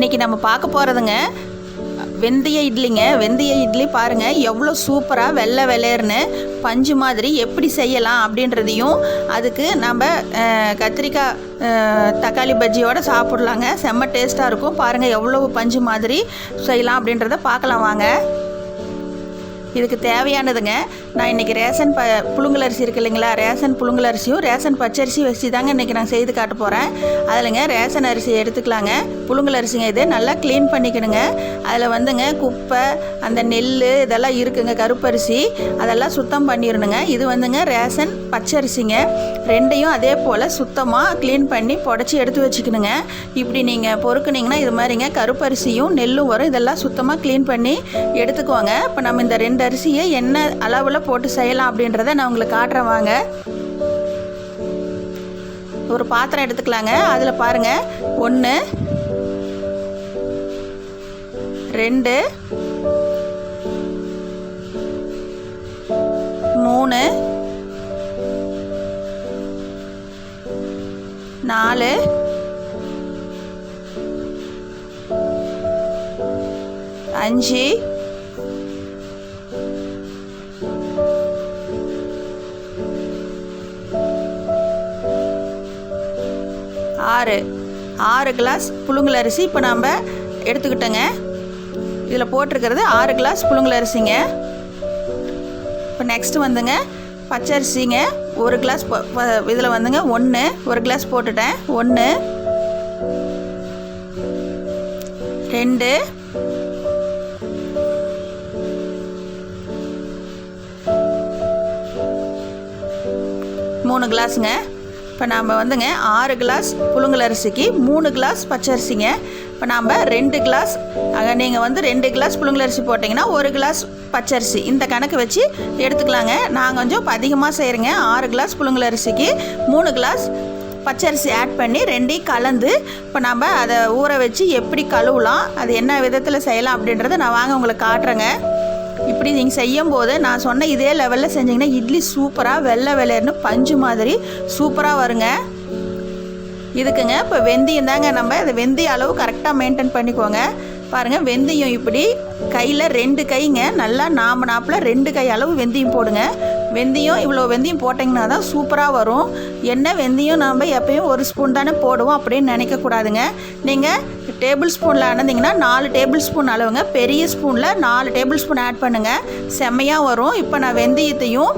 இன்றைக்கி நம்ம பார்க்க போகிறதுங்க வெந்தய இட்லிங்க. வெந்தய இட்லி பாருங்கள் எவ்வளோ சூப்பராக வெள்ளை வெள்ளையர்னு பஞ்சு மாதிரி எப்படி செய்யலாம் அப்படின்றதையும், அதுக்கு நம்ம கத்திரிக்காய் தக்காளி பஜ்ஜியோடு சாப்பிட்லாங்க. செம்ம டேஸ்ட்டாக இருக்கும். பாருங்கள் எவ்வளோ பஞ்சு மாதிரி செய்யலாம் அப்படின்றத பார்க்கலாம் வாங்க. இதுக்கு தேவையானதுங்க, நான் இன்றைக்கி ரேஷன் புழுங்கல் அரிசி இருக்குது இல்லைங்களா, ரேஷன் புழுங்கல் அரிசியும் ரேஷன் பச்சரிசி வச்சு தாங்க இன்றைக்கி நான் செய்து காட்ட போகிறேன். அதில்ங்க ரேஷன் அரிசி எடுத்துக்கலாங்க. புழுங்கல் அரிசிங்க இது நல்லா க்ளீன் பண்ணிக்கணுங்க. அதில் வந்துங்க குப்பை அந்த நெல் இதெல்லாம் இருக்குங்க, கருப்பரிசி அதெல்லாம் சுத்தம் பண்ணிடணுங்க. இது வந்துங்க ரேஷன் பச்சரிசிங்க. ரெண்டையும் அதே போல் சுத்தமாக க்ளீன் பண்ணி புடச்சி எடுத்து வச்சுக்கணுங்க. இப்படி நீங்கள் பொறுக்குனிங்கன்னா இது மாதிரிங்க கருப்பரிசியும் நெல்லும் வரும். இதெல்லாம் சுத்தமாக க்ளீன் பண்ணி எடுத்துக்குவாங்க. இப்போ நம்ம இந்த ரெண்டு அரிசியை என்ன அளவில் போட்டு செய்யலாம் அப்படின்றத நான் உங்களுக்கு காட்டுறேன் வாங்க. ஒரு பாத்திரம் எடுத்துக்கலாங்க. அதில் பாருங்கள் 1 2 3 4 5 6 கிளாஸ் புழுங்கல் அரிசி இப்போ நம்ம எடுத்துக்கிட்டோங்க. இதில் போட்டிருக்கிறது 6 கிளாஸ் புழுங்கல் அரிசிங்க. இப்போ நெக்ஸ்ட்டு வந்துங்க பச்சரிசிங்க 1 கிளாஸ். இதில் வந்துங்க 1 கிளாஸ் போட்டுட்டேன். 1 2 3 கிளாஸுங்க. இப்போ நாம் வந்துங்க 6 கிளாஸ் புழுங்கல் அரிசிக்கு 3 கிளாஸ் பச்சரிசிங்க. இப்போ நாம் 2 கிளாஸ், நீங்கள் வந்து 2 கிளாஸ் புழுங்கல் அரிசி போட்டிங்கன்னா 1 கிளாஸ் பச்சரிசி இந்த கணக்கு வச்சு எடுத்துக்கலாங்க. நான் கொஞ்சம் அதிகமாக செய்கிறேங்க. 6 கிளாஸ் புழுங்கல் அரிசிக்கு 3 கிளாஸ் பச்சரிசி ஆட் பண்ணி ரெண்டையும் கலந்து இப்போ நம்ம அதை ஊற வச்சு எப்படி கழுவலாம், அது என்ன விதத்தில் செய்யலாம் அப்படின்றத நான் வாங்க உங்களுக்கு காட்டுறேங்க. இப்படி நீங்கள் செய்யும்போது நான் சொன்ன இதே லெவலில் செஞ்சிங்கன்னா இட்லி சூப்பராக வெள்ளை வெள்ளையர்னு பஞ்சு மாதிரி சூப்பராக வருங்க. இதுக்குங்க இப்போ வெந்தயம் தாங்க, நம்ம இந்த வெந்தய அளவு கரெக்டாக மெயின்டைன் பண்ணிக்கோங்க. பாருங்கள் வெந்தயம் இப்படி கையில் 2 கைங்க நல்லா நாப்பில் 2 கை அளவு வெந்தயம் போடுங்க. வெந்தயம் இவ்வளோ வெந்தயம் போட்டிங்கன்னா தான் சூப்பராக வரும். என்ன வெந்தயம் நாம் எப்பயும் 1 ஸ்பூன் தானே போடுவோம் அப்படின்னு நினைக்கக்கூடாதுங்க. நீங்கள் டேபிள் ஸ்பூனில் ஆனதிங்கன்னா 4 டேபிள் ஸ்பூன் அளவுங்க, பெரிய ஸ்பூனில் 4 டேபிள் ஸ்பூன் ஆட் பண்ணுங்கள், செம்மையாக வரும். இப்போ நான் வெந்தயத்தையும்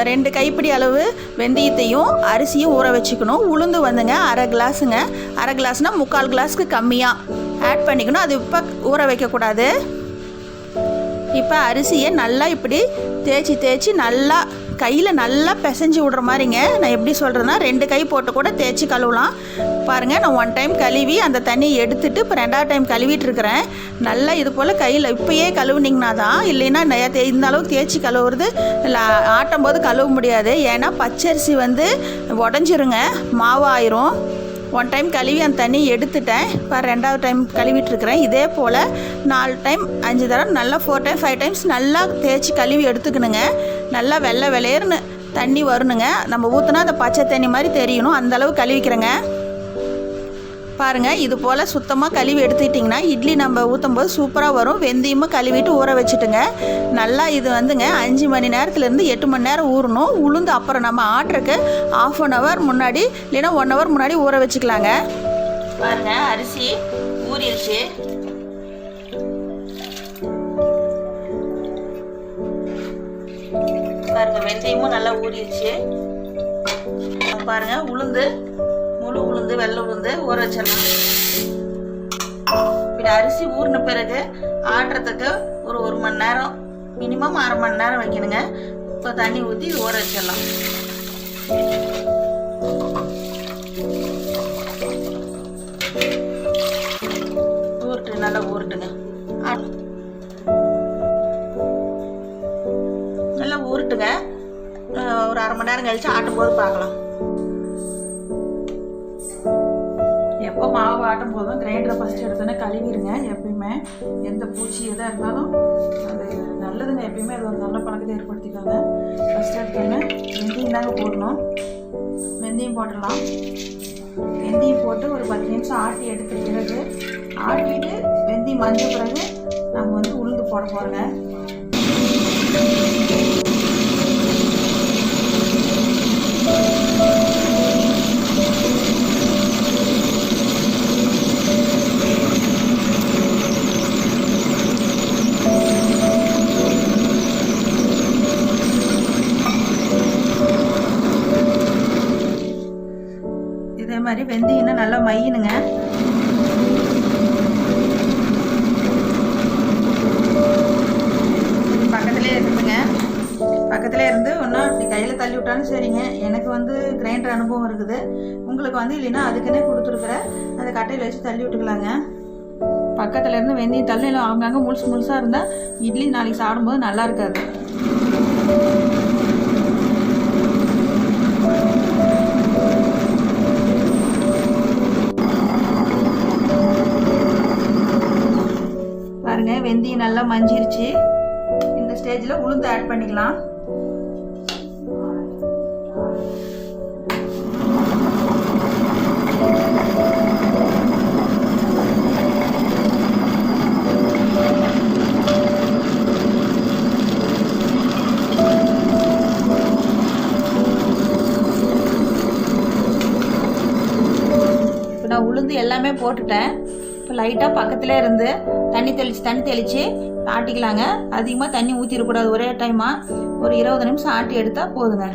2 கைப்பிடி அளவு வெந்தயத்தையும் அரிசியும் ஊற வச்சுக்கணும். உளுந்து வந்துங்க 1/2 கிளாஸுங்க. 1/2 கிளாஸ்னால் 3/4 கிளாஸுக்கு கம்மியாக ஆட் பண்ணிக்கணும். அது இப்போ ஊற வைக்கக்கூடாது. இப்போ அரிசியை நல்லா இப்படி தேய்ச்சி நல்லா கையில் நல்லா பிசைஞ்சு விட்ற மாதிரிங்க. நான் எப்படி சொல்கிறேன்னா 2 கை போட்டு கூட தேய்ச்சி கழுவலாம். பாருங்கள் நான் 1 டைம் கழுவி அந்த தண்ணியை எடுத்துகிட்டு இப்போ 2வது டைம் கழுவிட்டு இருக்கிறேன். நல்லா இது போல் கையில் இப்போயே கழுவுனிங்கன்னா தான், இல்லைன்னா இந்த அளவுக்கு தேய்ச்சி கழுவுறது இல்லை, ஆட்டும் போது கழுவ முடியாது. ஏன்னா பச்சரிசி வந்து உடஞ்சிருங்க, மாவு ஆயிரும். 1 டைம் கழுவி அந்த தண்ணி எடுத்துட்டேன். இப்போ 2வது டைம் கழுவிட்டுருக்கிறேன். இதே போல் 4 டைம் 5 தடவை நல்லா 4 டைம் 5 டைம்ஸ் நல்லா தேய்ச்சி கழுவி எடுத்துக்கணுங்க. நல்லா வெள்ளை வெளையர்னு தண்ணி வரணுங்க. நம்ம ஊற்றினா அந்த பச்சை தண்ணி மாதிரி தெரியணும், அந்தளவு கழுவிக்கிறேங்க. பாருங்கள் இது போல் சுத்தமாக கழுவி எடுத்துக்கிட்டிங்கன்னா இட்லி நம்ம ஊற்றும் போது சூப்பராக வரும். வெந்தயமும் கழுவிட்டு ஊற வச்சுட்டுங்க. நல்லா இது வந்துங்க 5 மணி நேரத்துலேருந்து 8 மணி நேரம் ஊறணும். உளுந்து அப்புறம் நம்ம ஆட்டுறக்கு 1/2 hour முன்னாடி இல்லைன்னா 1 hour முன்னாடி ஊற வச்சுக்கலாங்க. பாருங்கள் அரிசி ஊறிடுச்சு. பாருங்கள் வெந்தயமும் நல்லா ஊறிடுச்சு. பாருங்கள் உளுந்து, முழு உளுந்து வெள்ளை உளுந்து ஊற வச்சிடலாம். இப்படி அரிசி ஊறின பிறகு ஆட்டுறதுக்கு ஒரு 1 மணி நேரம் மினிமம் 1/2 மணி நேரம் வைக்கணுங்க. இப்போ தண்ணி ஊற்றி ஊற வச்சிடலாம். நல்லா ஊறட்டுங்க. நல்லா ஊறட்டுங்க. ஒரு 1/2 மணி நேரம் கழிச்சு ஆட்டும் போது பார்க்கலாம். எப்போ மாவு ஆட்டும் போதும் கிரைண்டரை ஃபஸ்ட்டு எடுத்தோன்னே கழுவிடுங்க. எப்பயுமே எந்த பூச்சி எதாக இருந்தாலும் அது நல்லதுங்க. எப்பயுமே அது ஒரு நல்ல பழக்கத்தை ஏற்படுத்திக்கோங்க. ஃபஸ்ட்டு எடுத்தோன்னே வெந்தயம் தாங்க போடணும். வெந்தயம் போட்டுடலாம். வெந்தயம் போட்டு ஒரு 10 நிமிஷம் ஆட்டி எடுத்த பிறகு ஆட்டிட்டு வெந்தயம் மஞ்ச பிறகு நம்ம வந்து உளுந்து போட போகிறோங்க. இதே மாதிரி வெந்தயம் நல்லா மையணுங்க. பக்கத்துலேயே இருந்து ஒன்றா அப்படி கையில் தள்ளி விட்டாலும் சரிங்க. எனக்கு வந்து கிரைண்டர் அனுபவம் இருக்குது. உங்களுக்கு வந்து இல்லைன்னா அதுக்குன்னே கொடுத்துருக்குற அந்த கட்டையில் வச்சு தள்ளி விட்டுக்கலாங்க. பக்கத்தில் இருந்து வெந்தயம் தள்ளி அங்கங்கே முழுசாக இருந்தால் இட்லி நாளைக்கு சாப்பிடும்போது நல்லா இருக்காது. பாருங்க வெந்தயம் நல்லா மஞ்சிருச்சு. இந்த ஸ்டேஜில் உளுந்து ஆட் பண்ணிக்கலாம். இப்போ நான் உளுந்து எல்லாமே போட்டுட்டேன். இப்போ லைட்டாக பக்கத்தில் இருந்து தண்ணி தெளித்து ஆட்டிக்கலாங்க. அதிகமாக தண்ணி ஊற்றிடக்கூடாது. ஒரே டைமாக ஒரு 20 நிமிஷம் ஆட்டி எடுத்தால் போதுங்க.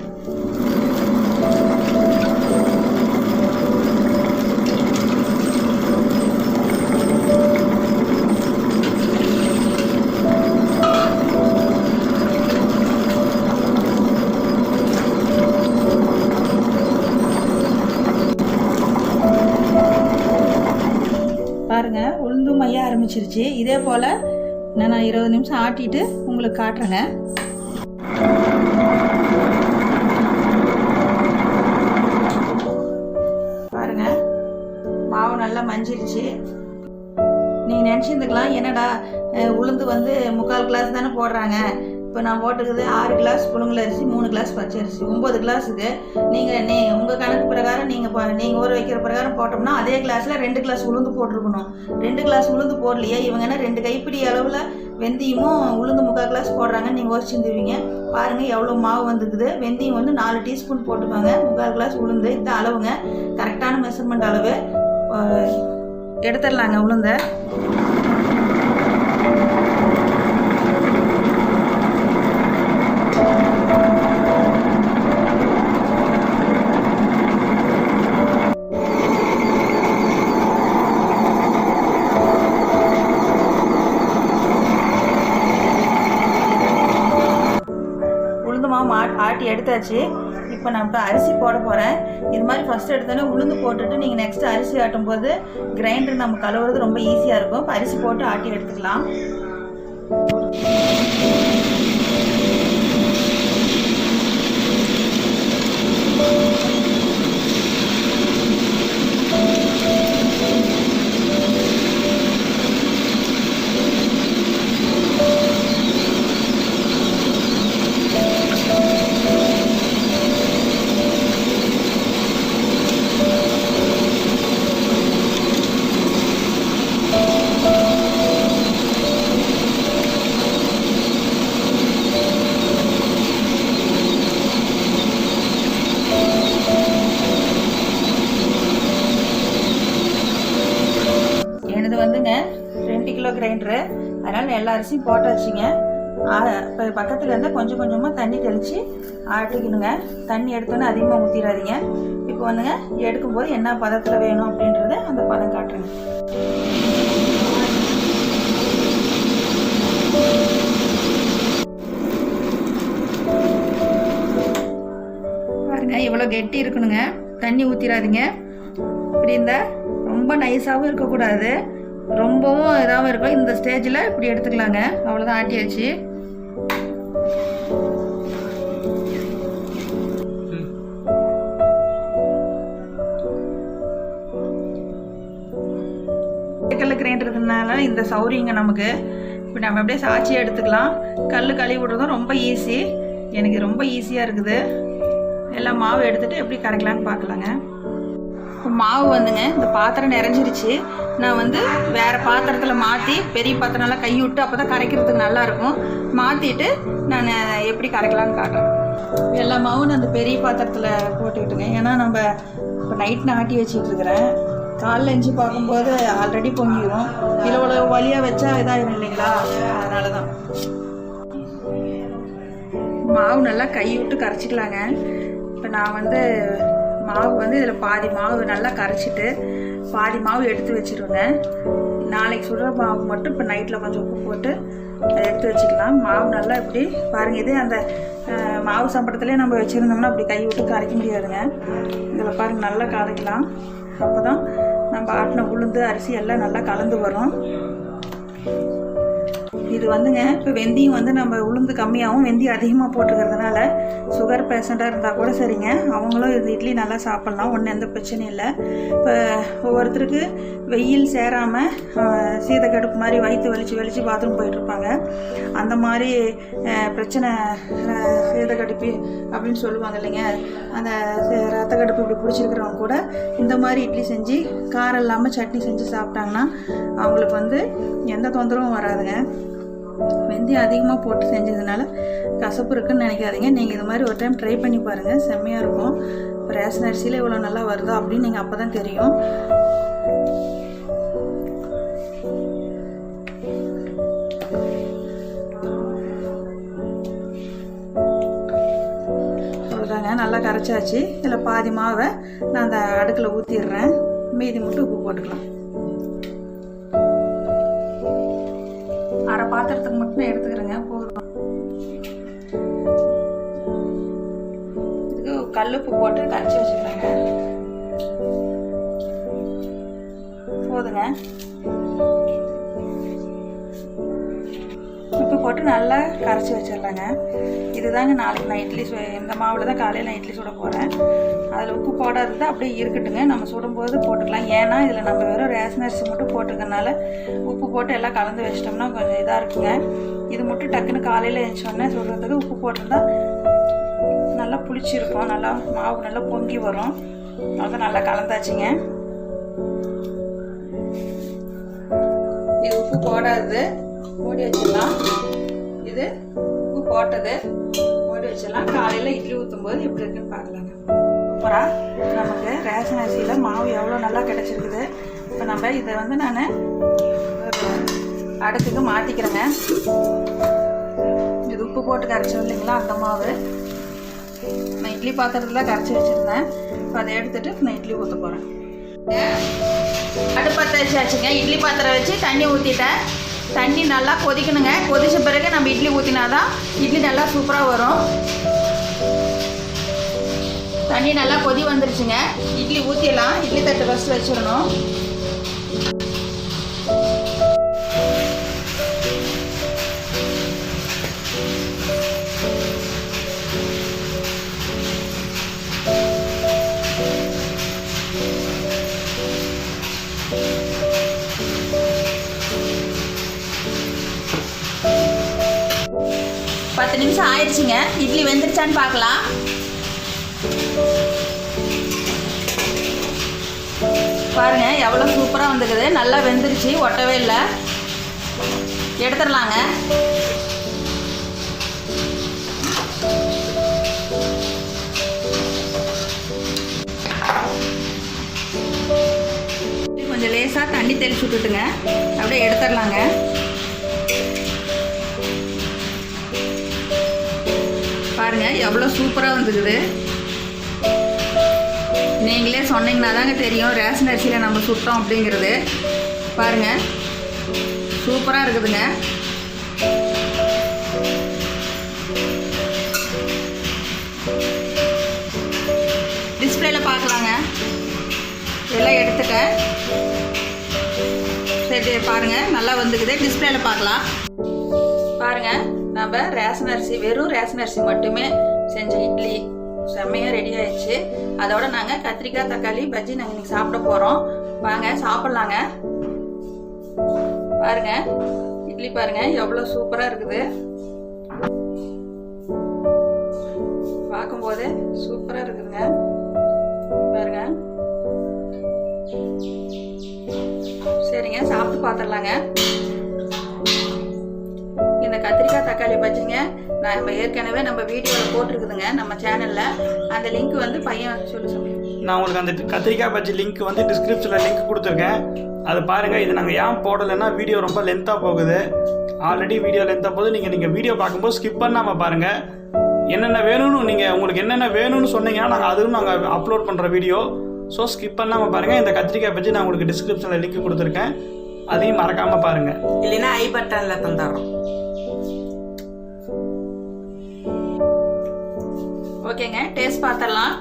பாருங்க உளுந்து மைய ஆரம்பிச்சிருச்சு. இதே போல் நான் 20 நிமிஷம் ஆட்டிட்டு உங்களுக்கு காட்டுறேங்க. பாருங்க மாவு நல்லா மஞ்சிருச்சு. நீங்கள் நினச்சிருந்துக்கலாம் என்னடா உளுந்து வந்து 3/4 கிளாஸ் தானே போடுறாங்க. இப்போ நான் போட்டுருக்குது 6 கிளாஸ் புழுங்கல் அரிசி, 3 கிளாஸ் பச்சரிசி, 9 கிளாஸுக்கு நீங்கள் உங்கள் கணக்கு பிரகாரம் நீங்கள் ஊற வைக்கிற பிரகாரம் போட்டோம்னா அதே கிளாஸில் 2 கிளாஸ் உளுந்து போட்டிருக்கணும். 2 கிளாஸ் உளுந்து போடலையே இவங்க என்ன 2 கைப்பிடி அளவில் வெந்தயமும் உளுந்து 3/4 கிளாஸ் போடுறாங்கன்னு நீங்கள் யோசிச்சுருந்துவீங்க. பாருங்கள் எவ்வளோ மாவு வந்துருக்குது. வெந்தயம் வந்து 4 டீஸ்பூன் போட்டுக்கோங்க. 3/4 கிளாஸ் உளுந்து இந்த அளவுங்க. கரெக்டான மெஷர்மெண்ட் அளவு. எடுத்துடலாங்க உளுந்தை. ஆட்டி எடுத்தாச்சு. இப்போ நான் இப்போ அரிசி போட போகிறேன். இது மாதிரி ஃபஸ்ட்டு எடுத்தோன்னே உளுந்து போட்டுட்டு நீங்கள் நெக்ஸ்ட்டு அரிசி ஆட்டும் போது கிரைண்டர் நம்ம கழுவுறது ரொம்ப ஈஸியாக இருக்கும். இப்போ அரிசி போட்டு ஆட்டி எடுத்துக்கலாம். எனது வந்துங்க 2 கிலோ கிரைண்டரு. அதனால் எல்லா அரிசியும் போட்டாச்சுங்க. இப்போ பக்கத்தில் இருந்தால் கொஞ்சம் கொஞ்சமாக தண்ணி தெளித்து ஆட்டிக்கணுங்க. தண்ணி எடுத்தோன்னே அதிகமாக ஊற்றிடாதீங்க. இப்போ வந்துங்க எடுக்கும்போது என்ன பதத்தில் வேணும் அப்படின்றத அந்த பதம் காட்டுறேங்க. பாருங்க இவ்வளோ கெட்டி இருக்கணுங்க. தண்ணி ஊற்றிடாதீங்க. இப்படி இருந்தால் ரொம்ப நைஸாகவும் இருக்கக்கூடாது, ரொம்பவும் இதாகவும் இருக்கும். இந்த ஸ்டேஜில் இப்படி எடுத்துக்கலாங்க. அவ்வளோதான், ஆட்டியாச்சு. கல் கிரைண்டர்னால இந்த சௌரியங்க நமக்கு. இப்போ நம்ம அப்படியே சாட்சியாக எடுத்துக்கலாம். கல் கழுவி விடுறதும் ரொம்ப ஈஸி. எனக்கு ரொம்ப ஈஸியாக இருக்குது. எல்லாம் மாவு எடுத்துகிட்டு எப்படி கரைக்கலான்னு பார்க்கலாங்க. மாவு வந்துங்க இந்த பாத்திரம் நிறைஞ்சிருச்சு. நான் வந்து வேறு பாத்திரத்தில் மாற்றி பெரிய பாத்திரம் நல்லா கை விட்டு அப்போ தான் கரைக்கிறதுக்கு நல்லாயிருக்கும். மாற்றிட்டு நான் எப்படி கரைக்கலான்னு காட்டுறேன். எல்லா மாவும் நான் அந்த பெரிய பாத்திரத்தில் போட்டுக்கிட்டுங்க. ஏன்னா நம்ம இப்போ நைட் ஆட்டி வச்சுட்ருக்கிறேன். காலைல எஞ்சி பார்க்கும்போது ஆல்ரெடி பொங்கிடும். இவ்வளோ வழியாக வச்சா இதாகிடும் இல்லைங்களா, அதனால தான். மாவு நல்லா கை விட்டு கரைச்சிக்கலாங்க. இப்போ நான் வந்து மாவு வந்து இதில் பாதி மாவு நல்லா கரைச்சிட்டு பாதி மாவு எடுத்து வச்சுருவேங்க. நாளைக்கு சுடுற மாவு மட்டும் இப்போ நைட்டில் கொஞ்சம் உப்பு போட்டு அதை எடுத்து வச்சுக்கலாம். மாவு நல்லா இப்படி பாருங்கள், இதே அந்த மாவு சம்பளத்துலேயே நம்ம வச்சுருந்தோம்னா அப்படி கை விட்டு கரைக்க முடியாதுங்க. இதில் பாருங்கள் நல்லா கரைக்கலாம். அப்போ தான் நம்ம ஆட்டின உளுந்து அரிசி எல்லாம் நல்லா கலந்து வரும். இது வந்துங்க இப்போ வெந்தயம் வந்து நம்ம உளுந்து கம்மியாகவும் வெந்தயம் அதிகமாக போட்டுக்கிறதுனால சுகர் பேஷண்ட்டாக இருந்தால் கூட சரிங்க, அவங்களும் இது இட்லி நல்லா சாப்பிட்லாம், ஒன்றும் எந்த பிரச்சனையும் இல்லை. இப்போ ஒவ்வொருத்தருக்கு வெயில் சேராமல் சீதக்கடுப்பு மாதிரி வயிற்று வலிச்சு பாத்ரூம் போயிட்டுருப்பாங்க. அந்த மாதிரி பிரச்சனை சீதக்கடுப்பு அப்படின்னு சொல்லுவாங்க இல்லைங்க, அந்த ரத்த கடுப்பு இப்படி பிடிச்சிருக்கிறவங்க கூட இந்த மாதிரி இட்லி செஞ்சு காரம் இல்லாமல் சட்னி செஞ்சு சாப்பிட்டாங்கன்னா அவங்களுக்கு வந்து எந்த தொந்தரவும் வராதுங்க. வெந்தயம் அதிகமாக போட்டு செஞ்சதுனால கசப்பு இருக்குன்னு நினைக்காதீங்க. நீங்கள் இது மாதிரி ஒரு டைம் ட்ரை பண்ணி பாருங்கள், செம்மையாக இருக்கும். இப்போ ரேஷன் அரிசியில் இவ்வளோ நல்லா வருதா அப்படின்னு நீங்கள் அப்போ தான் தெரியும். அவ்வளோதாங்க, நல்லா கரைச்சாச்சு. இதில் பாதி மாவை நான் அந்த அடுக்கில் ஊற்றிடுறேன். மீதி மட்டும் உப்பு போட்டுக்கலாம். அரை பாத்திரத்துக்கு மட்டும் எடுத்துக்கிறேங்க, போதும். இதுக்கு கல்லுப்பு போட்டு கரைச்சி வச்சுக்கிறேங்க, போதுங்க. உப்பு போட்டு நல்லா கரைச்சி வச்சிடலாங்க. இதுதாங்க நாளைக்கு நான் இட்லி இந்த மாவில் தான் காலையில் நான் இட்லி சுட போகிறேன். அதில் உப்பு போடாதது அப்படியே இருக்கட்டுங்க, நம்ம சுடும்போது போட்டுக்கலாம். ஏன்னா இதில் நம்ம வெறும் ரேஷன் அரிசி மட்டும் போட்டிருக்கனால உப்பு போட்டு எல்லாம் கலந்து வச்சிட்டோம்னா கொஞ்சம் இதாக இருக்குங்க. இது மட்டும் டக்குன்னு காலையில் எழுந்தோடனே சுடுறதுக்கு உப்பு போட்டிருந்தா நல்லா புளிச்சிருக்கும், நல்லா மாவு நல்லா பொங்கி வரும். அதான் நல்லா கலந்தாச்சுங்க. இது உப்பு போடாது, மூடி வச்சிடலாம். இது உப்பு போட்டது மூடி வச்சிடலாம். காலையில் இட்லி ஊற்றும் போது எப்படி இருக்குன்னு பார்க்கலாங்க. சூப்பராக நமக்கு ரேஷன் அரிசியில் மாவு எவ்வளோ நல்லா கிடச்சிருக்குது. இப்போ நம்ம இதை வந்து நான் அடுத்துக்கு மாற்றிக்கிறேங்க. இது உப்பு போட்டு கரைச்சோம் இல்லைங்களா, அந்த மாவு நான் இட்லி பாத்திரத்தில் கரைச்சி வச்சுருந்தேன். இப்போ அதை எடுத்துகிட்டு நான் இட்லி ஊற்ற போகிறேன். அடுப்பத்தை வச்சாச்சுங்க. இட்லி பாத்திரம் வச்சு தண்ணி ஊற்றிட்டேன். தண்ணி நல்லா கொதிக்கணுங்க. கொதிச்ச பிறகு நம்ம இட்லி ஊற்றினாதான் இட்லி நல்லா சூப்பராக வரும். தண்ணி நல்லா கொதி வந்துருச்சுங்க. இட்லி ஊற்றிடலாம். இட்லி தட்டு ஃபஸ்ட்டு வச்சிடணும். பத்து நிமிஷம் ஆயிடுச்சுங்க. இட்லி வெந்துருச்சான்னு பார்க்கலாம். பாருங்க எவ்வளோ சூப்பராக வந்துக்குது. நல்லா வெந்துருச்சு, ஒட்டவே இல்லை. எடுத்துடலாங்க. கொஞ்சம் லேசாக தண்ணி தெளிச்சு விட்டுட்டுங்க, அப்படியே எடுத்துடலாங்க. பாருங்க எவ்வளோ சூப்பராக வந்துக்குது. நீங்களே சொன்னீங்கன்னா தாங்க தெரியும் ரேஷன் அரிசியில் நம்ம சுட்டோம் அப்படிங்கிறது. பாருங்கள் சூப்பராக இருக்குதுங்க. டிஸ்பிளேல பார்க்கலாங்க. எல்லாம் எடுத்துட்டேன். சரி பாருங்கள் நல்லா வந்துக்குது. டிஸ்பிளேல பார்க்கலாம். பாருங்கள் நம்ம ரேஷன் அரிசி, வெறும் ரேஷன் அரிசி மட்டுமே செஞ்ச இட்லி செம்மையாக ரெடி ஆயிடுச்சு. அதோட நாங்கள் கத்திரிக்காய் தக்காளி பஜ்ஜி நாங்கள் இன்னைக்கு சாப்பிட போகிறோம். வாங்க சாப்பிட்லாங்க. பாருங்க இட்லி பாருங்க எவ்வளோ சூப்பராக இருக்குது. பார்க்கும்போது சூப்பராக இருக்குதுங்க. பாருங்க பார்த்துடலாங்க. இந்த கத்திரிக்காய் தக்காளி பஜ்ஜிங்க நம்ம ஏற்கனவே நம்ம வீடியோவில் போட்டிருக்குதுங்க நம்ம சேனலில். அந்த லிங்க் வந்து பையன் சொல்லி நான் உங்களுக்கு அந்த கத்திரிக்காய் பஜ்ஜி லிங்க் வந்து டிஸ்கிரிப்ஷனில் லிங்க் கொடுத்துருக்கேன். அது பாருங்கள். இது நாங்கள் ஏன் போடலைன்னா வீடியோ ரொம்ப லென்த்தாக போகுது. ஆல்ரெடி வீடியோ லென்த்தாக போகுது. நீங்கள் வீடியோ பார்க்கும்போது ஸ்கிப் பண்ணாமல் பாருங்கள். என்னென்ன வேணும்னு நீங்கள் உங்களுக்கு என்னென்ன வேணும்னு சொன்னீங்கன்னா அதுவும் நாங்கள் அப்லோட் பண்ணுற வீடியோ. ஸோ ஸ்கிப் பண்ணாமல் பாருங்கள். இந்த கத்திரிக்காய் பஜ்ஜி நான் உங்களுக்கு டிஸ்கிரிப்ஷனில் லிங்க் கொடுத்துருக்கேன். அதையும் மறக்காமல் பாருங்கள். இல்லைன்னா ஐ பட்டனில் தந்துடுறோம். ஓகேங்க, டேஸ்ட் பார்த்துடலாம்.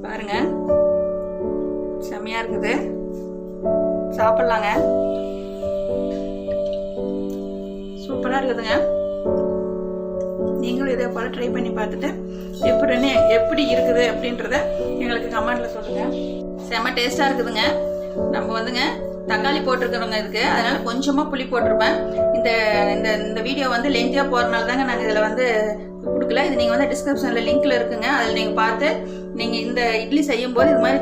பாருங்க, செம்மையா இருக்குது. சாப்பிடலாங்க. சூப்பராக இருக்குதுங்க. நீங்களும் இதே போல் ட்ரை பண்ணி பார்த்துட்டு எப்படி இருக்குது அப்படின்றத எங்களுக்கு கமெண்ட்டில் சொல்லுங்கள். செம்ம டேஸ்ட்டாக இருக்குதுங்க. நம்ம வந்துங்க தக்காளி போட்டிருக்கிறோங்க இதுக்கு, அதனால் கொஞ்சமாக புளி போட்டிருப்பேன். இந்த இந்த வீடியோ வந்து லென்த்தியாக போகிறனால தாங்க நாங்கள் இதில் வந்து கொடுக்கல. இது நீங்கள் வந்து டிஸ்கிரிப்ஷனில் லிங்க்கில் இருக்குங்க. அதில் நீங்கள் பார்த்து நீங்கள் இந்த இட்லி செய்யும்போது இது மாதிரி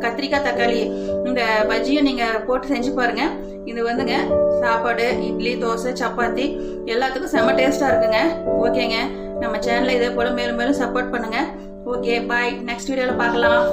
கத்திரிக்காய் தக்காளி இந்த பஜ்ஜியும் நீங்கள் போட்டு செஞ்சு பாருங்கள். இது வந்துங்க சாப்பாடு, இட்லி, தோசை, சப்பாத்தி எல்லாத்துக்கும் செம்ம டேஸ்ட்டாக இருக்குங்க. ஓகேங்க, நம்ம சேனலில் இதே போல் மேலும் மேலும் சப்போர்ட் பண்ணுங்கள். ஓகே, பாய். நெக்ஸ்ட் வீடியோவில் பார்க்கலாம்.